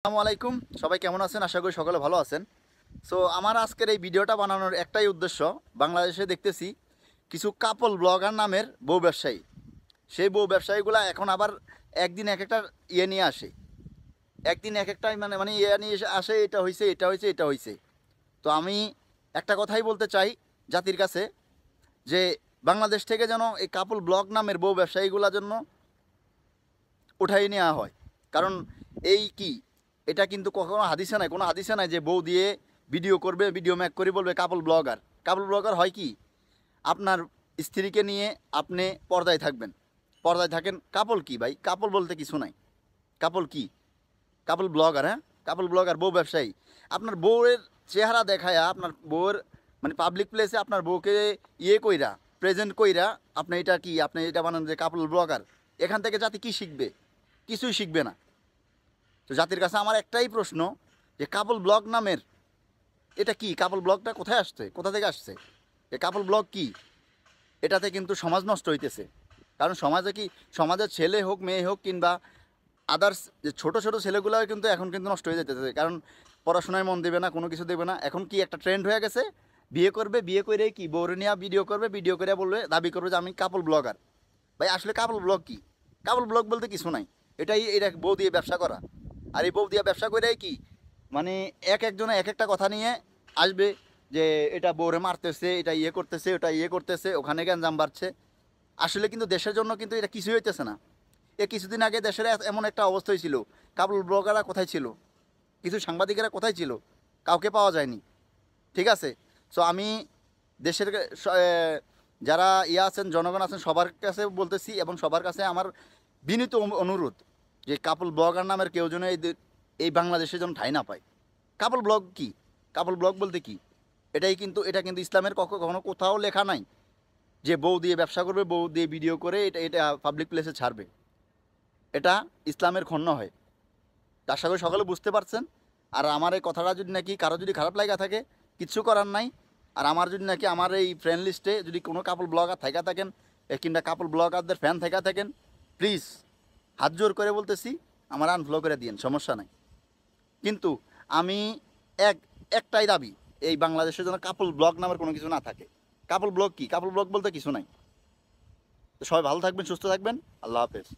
আসসালামু আলাইকুম। সবাই কেমন আছেন? আশা করি সকলে ভালো আছেন। সো আমার আজকের এই ভিডিওটা বানানোর একটাই উদ্দেশ্য, বাংলাদেশে দেখতেছি কিছু কাপল ব্লগার নামের বউ ব্যবসায়ী। সেই বউ ব্যবসায়ীগুলা এখন আবার একদিন এক একটা ইয়ে নিয়ে আসে। একদিন এক একটা মানে মানে ইয়ে নিয়ে আসে, এটা হয়েছে, এটা হয়েছে, এটা হয়েছে। তো আমি একটা কথাই বলতে চাই জাতির কাছে, যে বাংলাদেশ থেকে যেন এই কাপল ব্লগ নামের বউ ব্যবসায়ীগুলা জন্য উঠাই নেওয়া হয়। কারণ এই কি, এটা কিন্তু কখনো হাদিসে নাই, কোনো হাদিসে নাই যে বউ দিয়ে ভিডিও করবে, ভিডিও ম্যাক করে বলবে কাপল ব্লগার। কাপল ব্লগার হয় কি, আপনার স্ত্রীকে নিয়ে আপনি পর্দায় থাকবেন, পর্দায় থাকেন। কাপল কি ভাই? কাপল বলতে কিছু নাই। কাপল কি? কাপল ব্লগার, হ্যাঁ, কাপল ব্লগার বউ ব্যবসায়ী। আপনার বউয়ের চেহারা দেখায়, আপনার বউয়ের মানে পাবলিক প্লেসে আপনার বউকে ইয়ে কইরা, প্রেজেন্ট কইরা আপনি এটা কি, আপনি এটা বানান যে কাপল ব্লগার। এখান থেকে জাতি কি শিখবে? কিছুই শিখবে না। তো জাতির কাছে আমার একটাই প্রশ্ন, যে কাপল ব্লগ নামের এটা কি? কাপল ব্লগটা কোথায় আসছে, কোথা থেকে আসছে? এ কাপল ব্লগ কি? এটাতে কিন্তু সমাজ নষ্ট হইতেছে। কারণ সমাজে কি, সমাজের ছেলে হোক মেয়ে হোক কিংবা আদার্স যে ছোটো ছোটো ছেলেগুলোও কিন্তু এখন কিন্তু নষ্ট হয়ে যেতেছে। কারণ পড়াশোনায় মন দেবে না, কোনো কিছু দেবে না। এখন কি একটা ট্রেন্ড হয়ে গেছে, বিয়ে করবে, বিয়ে করে কি বউরে নিয়ে ভিডিও করবে, ভিডিও করে বলবে, দাবি করবে যে আমি কাপল ব্লগার। ভাই আসলে কাপল ব্লগ কি? কাপল ব্লগ বলতে কিছু নাই। এটা বউ দিয়ে ব্যবসা করা। আর এই বউ দিয়ে ব্যবসা করে কি, মানে এক একজনে এক একটা কথা নিয়ে আসবে, যে এটা বউরে মারতেছে, এটা ইয়ে করতেছে, ওটা ইয়ে করতেছে, ওখানে গ্যাঞ্জাম বাড়ছে। আসলে কিন্তু দেশের জন্য কিন্তু এটা কিছুই হইতেছে না। কিছুদিন আগে দেশের এমন একটা অবস্থা হয়েছিল, কাপল ব্লগাররা কোথায় ছিল, কিছু সাংবাদিকেরা কোথায় ছিল, কাউকে পাওয়া যায়নি। ঠিক আছে। সো আমি দেশের যারা ইয়ে আছেন, জনগণ আছেন, সবার কাছে বলতেছি এবং সবার কাছে আমার বিনীত অনুরোধ, যে কাপল ব্লগার নামের কেউ যেন এই বাংলাদেশে যেন ঠাঁই না পায়। কাপল ব্লগ কি? কাপল ব্লগ বলতে কি? এটা কিন্তু ইসলামের কখনো কোথাও লেখা নাই যে বউ দিয়ে ব্যবসা করবে, বউ দিয়ে ভিডিও করে এটা এটা পাবলিক প্লেসে ছাড়বে। এটা ইসলামের খণ্ড হয়। তা আশা করি সকলে বুঝতে পারছেন। আর আমার এই কথাটা যদি নাকি কারো যদি খারাপ লাগা থাকে, কিচ্ছু করার নাই। আর আমার যদি নাকি আমার এই ফ্রেন্ড লিস্টে যদি কোনো কাপল ব্লগার থাকা থাকেন, কিংবা কাপল ব্লগারদের ফ্যান থাকা থাকেন, প্লিজ হাত জোর করে বলতেছি, আমার আনফলো করে দিন, সমস্যা নাই। কিন্তু আমি এক একটাই দাবি, এই বাংলাদেশের জন্য কাপল ব্লগ নামের কোনো কিছু না থাকে। কাপল ব্লগ কি? কাপল ব্লগ বলতে কিছু নাই। তো সবাই ভালো থাকবেন, সুস্থ থাকবেন। আল্লাহ হাফেজ।